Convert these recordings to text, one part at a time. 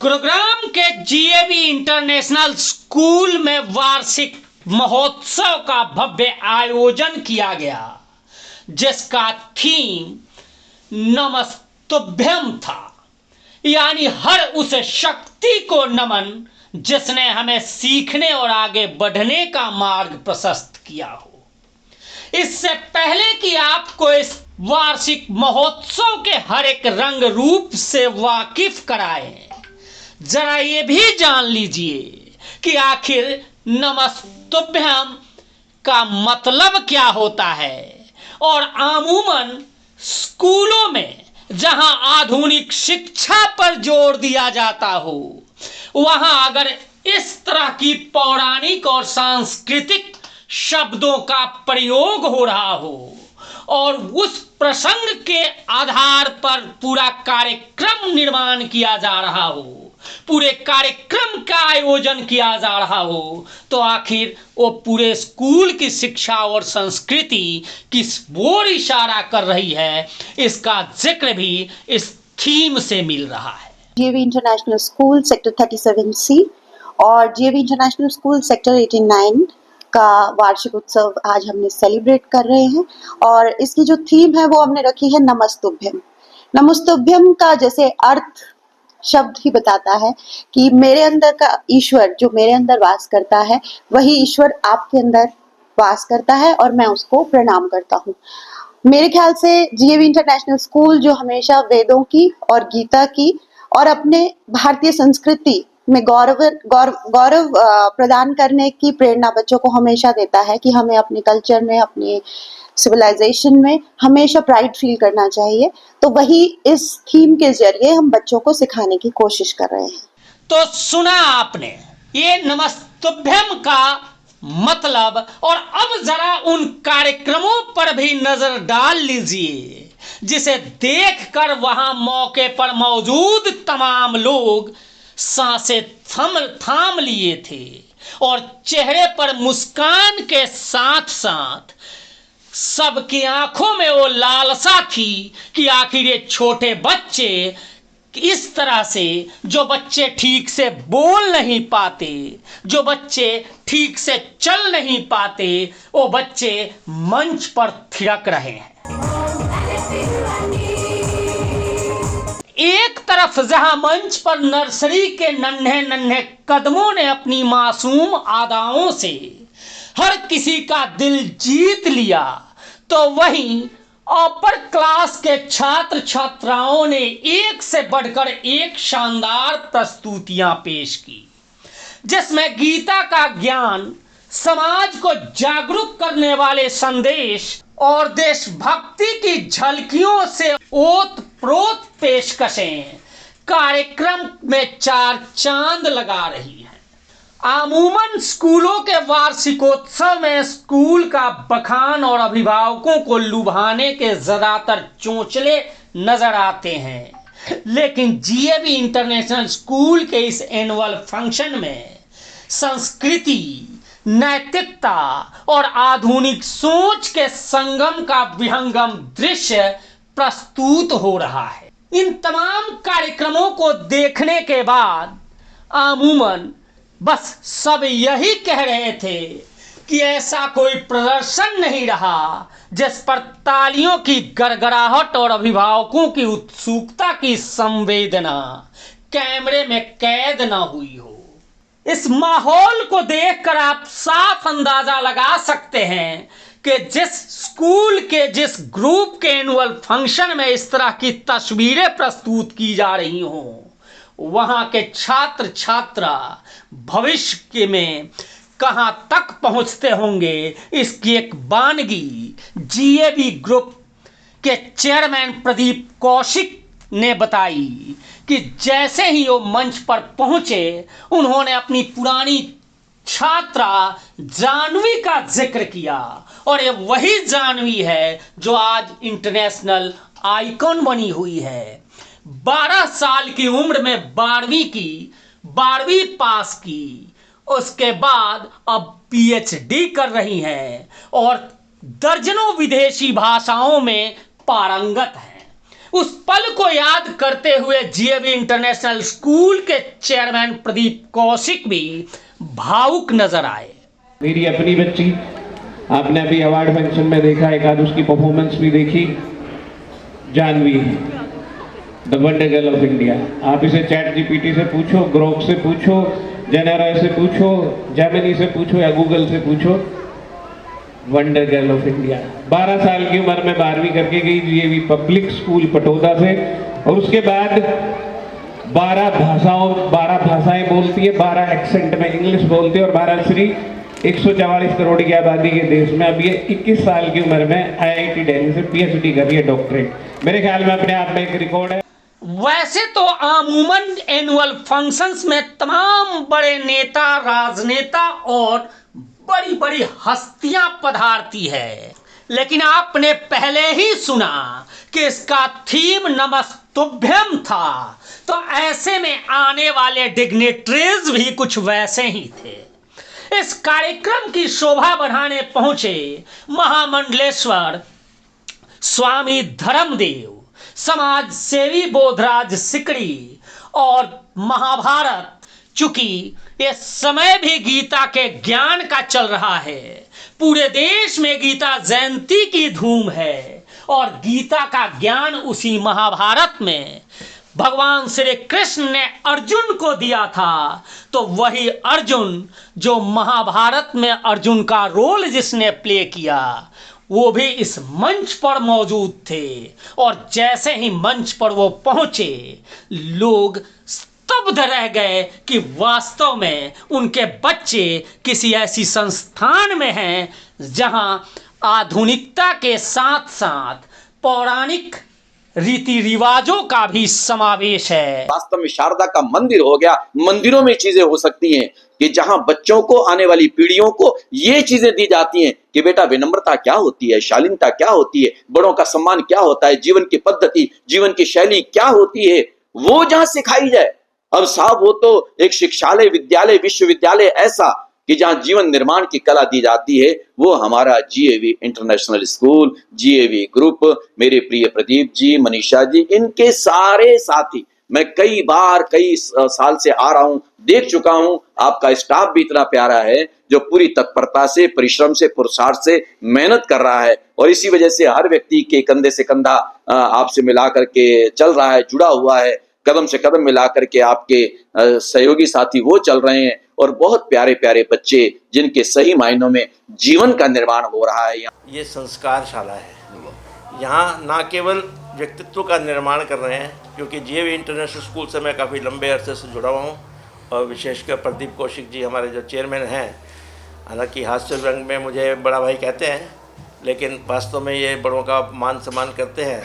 गुरुग्राम के GAV international school में वार्षिक महोत्सव का भव्य आयोजन किया गया, जिसका थीम नमस्तुभ्यम था, यानी हर उस शक्ति को नमन जिसने हमें सीखने और आगे बढ़ने का मार्ग प्रशस्त किया हो। इससे पहले कि आपको इस वार्षिक महोत्सव के हर एक रंग रूप से वाकिफ कराएं, जरा ये भी जान लीजिए कि आखिर नमस्तुभ्यम का मतलब क्या होता है। और अमूमन स्कूलों में जहां आधुनिक शिक्षा पर जोर दिया जाता हो, वहां अगर इस तरह की पौराणिक और सांस्कृतिक शब्दों का प्रयोग हो रहा हो और उस प्रसंग के आधार पर पूरा कार्यक्रम निर्माण किया जा रहा हो, पूरे कार्यक्रम का आयोजन किया जा रहा हो, तो आखिर वो पूरे स्कूल की शिक्षा और संस्कृति किस ओर इशारा कर रही है, इसका जिक्र भी इस थीम से मिल रहा है। GAV international school sector 37C और जीएवी इंटरनेशनल स्कूल सेक्टर 89 का वार्षिक उत्सव आज हमने सेलिब्रेट कर रहे हैं। और इसकी जो थीम है वो हमने रखी है नमस्तुभ्यम। नमस्तुभ्यम का जैसे अर्थ शब्द ही बताता है कि मेरे अंदर का ईश्वर जो मेरे अंदर वास करता है, वही ईश्वर आपके अंदर वास करता है और मैं उसको प्रणाम करता हूँ। मेरे ख्याल से जीएवी इंटरनेशनल स्कूल जो हमेशा वेदों की और गीता की और अपने भारतीय संस्कृति में गौरव प्रदान करने की प्रेरणा बच्चों को हमेशा देता है कि हमें अपने कल्चर में, अपने सिविलाइजेशन में हमेशा प्राइड फील करना चाहिए। तो वही इस थीम के जरिए हम बच्चों को सिखाने की कोशिश कर रहे हैं। तो सुना आपने ये नमस्तुभ्यम का मतलब, और अब जरा उन कार्यक्रमों पर भी नजर डाल लीजिए जिसे देखकर वहां मौके पर मौजूद तमाम लोग सांसें थाम लिए थे और चेहरे पर मुस्कान के साथ साथ सबकी आंखों में वो लालसा थी कि आखिर ये छोटे बच्चे इस तरह से, जो बच्चे ठीक से बोल नहीं पाते, जो बच्चे ठीक से चल नहीं पाते, वो बच्चे मंच पर थिरक रहे हैं। एक तरफ जहां मंच पर नर्सरी के नन्हे नन्हे कदमों ने अपनी मासूम अदाओं से हर किसी का दिल जीत लिया, तो वहीं अपर क्लास के छात्र छात्राओं ने एक से बढ़कर एक शानदार प्रस्तुतियां पेश की, जिसमें गीता का ज्ञान, समाज को जागरूक करने वाले संदेश और देशभक्ति की झलकियों से ओत-प्रोत पेशकशें कार्यक्रम में चार चांद लगा रही हैं। अमूमन स्कूलों के वार्षिकोत्सव में स्कूल का बखान और अभिभावकों को लुभाने के ज्यादातर चोंचले नजर आते हैं, लेकिन जीएवी इंटरनेशनल स्कूल के इस एनुअल फंक्शन में संस्कृति, नैतिकता और आधुनिक सोच के संगम का विहंगम दृश्य प्रस्तुत हो रहा है। इन तमाम कार्यक्रमों को देखने के बाद अमूमन बस सब यही कह रहे थे कि ऐसा कोई प्रदर्शन नहीं रहा जिस पर तालियों की गड़गड़ाहट और अभिभावकों की उत्सुकता की संवेदना कैमरे में कैद न हुई हो। इस माहौल को देखकर आप साफ अंदाजा लगा सकते हैं कि जिस स्कूल के जिस ग्रुप के एनुअल फंक्शन में इस तरह की तस्वीरें प्रस्तुत की जा रही हों, वहां के छात्र छात्रा भविष्य में कहां तक पहुंचते होंगे, इसकी एक बानगी जीएवी ग्रुप के चेयरमैन प्रदीप कौशिक ने बताई कि जैसे ही वो मंच पर पहुंचे, उन्होंने अपनी पुरानी छात्रा जानवी का जिक्र किया, और ये वही जानवी है जो आज इंटरनेशनल आइकॉन बनी हुई है। 12 साल की उम्र में 12वीं पास की, उसके बाद अब पीएचडी कर रही हैं और दर्जनों विदेशी भाषाओं में पारंगत हैं। उस पल को याद करते हुए जीएवी इंटरनेशनल स्कूल के चेयरमैन प्रदीप कौशिक भी भावुक नजर आए। मेरी अपनी बच्ची, आपने अभी अवार्ड फंक्शन में देखा, एक आध उसकी परफॉर्मेंस भी देखी, Jahnavi, the wonder girl of India. आप इसे चैट जीपीटी से पूछो, ग्रोक से पूछो, जेनेरा से पूछो, जेमिनी से पूछो या गूगल से पूछो, वंडर गर्ल ऑफ इंडिया। 12 साल की उम्र में 12वीं करके गई जीएवी पब्लिक स्कूल पटौदा से, और उसके बाद 12 भाषाएं बोलती है, 12 एक्सेंट में इंग्लिश बोलती है, और महाराष्ट्री 144 करोड़ की आबादी के देश में अब ये 21 साल की उम्र में आईआईटी दिल्ली से पीएचडी कर रही है, डॉक्टरेट। मेरे ख्याल में अपने आप में एक रिकॉर्ड है। वैसे तो अमूमन एनुअल फंक्शंस में तमाम बड़े नेता, राजनेता और बड़ी बड़ी हस्तियां पधारती है, लेकिन आपने पहले ही सुना कि इसका थीम नमस्तुभ्यम था, तो ऐसे में आने वाले डिग्नेटरीज भी कुछ वैसे ही थे। इस कार्यक्रम की शोभा बढ़ाने पहुंचे महामंडलेश्वर स्वामी धर्मदेव, समाज सेवी बोधराज सिकड़ी और महाभारत। चूंकि इस समय भी गीता के ज्ञान का चल रहा है, पूरे देश में गीता जयंती की धूम है, और गीता का ज्ञान उसी महाभारत में भगवान श्री कृष्ण ने अर्जुन को दिया था, तो वही अर्जुन जो महाभारत में अर्जुन का रोल जिसने प्ले किया, वो भी इस मंच पर मौजूद थे। और जैसे ही मंच पर वो पहुंचे, लोग स्तब्ध रह गए कि वास्तव में उनके बच्चे किसी ऐसी संस्थान में हैं जहां आधुनिकता के साथ साथ पौराणिक रीति रिवाजों का भी समावेश है। वास्तव में शारदा का मंदिर हो गया। मंदिरों में चीजें हो सकती हैं कि जहां बच्चों को, आने वाली पीढ़ियों को ये चीजें दी जाती हैं कि बेटा विनम्रता क्या होती है, शालीनता क्या होती है, बड़ों का सम्मान क्या होता है, जीवन की पद्धति, जीवन की शैली क्या होती है, वो जहां सिखाई जाए। अब साहब वो तो एक शिक्षालय, विद्यालय, विश्वविद्यालय ऐसा कि जहां जीवन निर्माण की कला दी जाती है, वो हमारा GAV international school, GAV group, मेरे प्रिय प्रदीप जी, मनीषा जी, इनके सारे साथी, मैं कई बार कई साल से आ रहा हूं, देख चुका हूं। आपका स्टाफ भी इतना प्यारा है जो पूरी तत्परता से, परिश्रम से, पुरुषार्थ से मेहनत कर रहा है, और इसी वजह से हर व्यक्ति के कंधे से कंधा आपसे मिला करके चल रहा है, जुड़ा हुआ है, कदम से कदम मिला करके आपके सहयोगी साथी वो चल रहे हैं, और बहुत प्यारे प्यारे बच्चे जिनके सही मायनों में जीवन का निर्माण हो रहा है। ये संस्कारशाला है, यहाँ ना केवल व्यक्तित्व का निर्माण कर रहे हैं, क्योंकि जीएवी इंटरनेशनल स्कूल से मैं काफ़ी लंबे अरसे से जुड़ा हुआ हूँ, और विशेषकर प्रदीप कौशिक जी हमारे जो चेयरमैन हैं, हालांकि हास्य रंग में मुझे बड़ा भाई कहते हैं, लेकिन वास्तव में ये बड़ों का मान सम्मान करते हैं,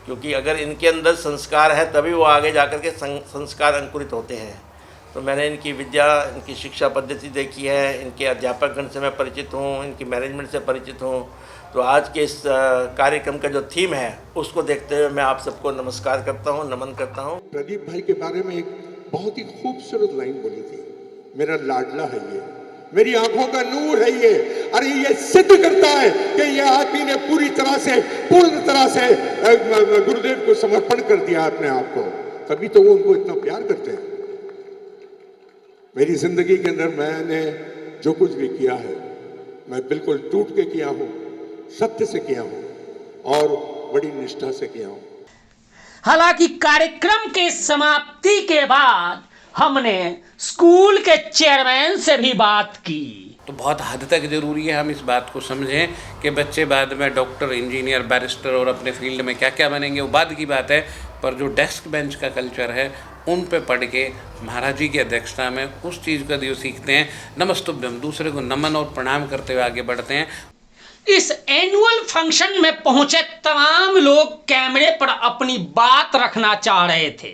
क्योंकि अगर इनके अंदर संस्कार है तभी वो आगे जाकर के संस्कार अंकुरित होते हैं। तो मैंने इनकी विद्या, इनकी शिक्षा पद्धति देखी है, इनके अध्यापकगण से मैं परिचित हूँ, इनकी मैनेजमेंट से परिचित हूँ। तो आज के इस कार्यक्रम का जो थीम है उसको देखते हुए मैं आप सबको नमस्कार करता हूँ, नमन करता हूँ। प्रदीप भाई के बारे में एक बहुत ही खूबसूरत लाइन बोली थी, मेरा लाडला है ये, मेरी आंखों का नूर है ये। अरे ये सिद्ध करता है कि ये आदमी ने पूर्ण तरह से गुरुदेव को समर्पण कर दिया अपने आप को, तभी तो वो उनको इतना प्यार करते हैं। मेरी जिंदगी के अंदर मैंने जो कुछ भी किया है, मैं बिल्कुल टूट के किया हूँ, सत्य से किया हूँ, और बड़ी निष्ठा से किया हूँ। हालांकि कार्यक्रम के समाप्ति के बाद हमने स्कूल के चेयरमैन से भी बात की। तो बहुत हद तक ज़रूरी है हम इस बात को समझें कि बच्चे बाद में डॉक्टर, इंजीनियर, बैरिस्टर और अपने फील्ड में क्या क्या बनेंगे वो बाद की बात है, पर जो डेस्क बेंच का कल्चर है उन पे पढ़ के महाराज जी की अध्यक्षता में उस चीज़ का जो सीखते हैं, नमस्तुभ्यम, दूसरे को नमन और प्रणाम करते हुए आगे बढ़ते हैं। इस एनुअल फंक्शन में पहुंचे तमाम लोग कैमरे पर अपनी बात रखना चाह रहे थे।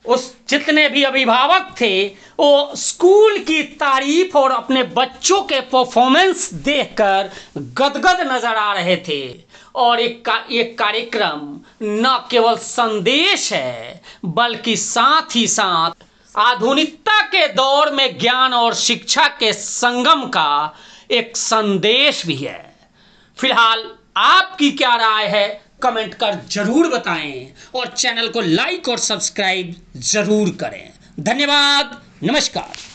उस जितने भी अभिभावक थे वो स्कूल की तारीफ और अपने बच्चों के परफॉर्मेंस देखकर गदगद नजर आ रहे थे। और एक कार्यक्रम न केवल संदेश है बल्कि साथ ही साथ आधुनिकता के दौर में ज्ञान और शिक्षा के संगम का एक संदेश भी है। फिलहाल आपकी क्या राय है कमेंट कर जरूर बताएं और चैनल को लाइक और सब्सक्राइब जरूर करें। धन्यवाद, नमस्कार।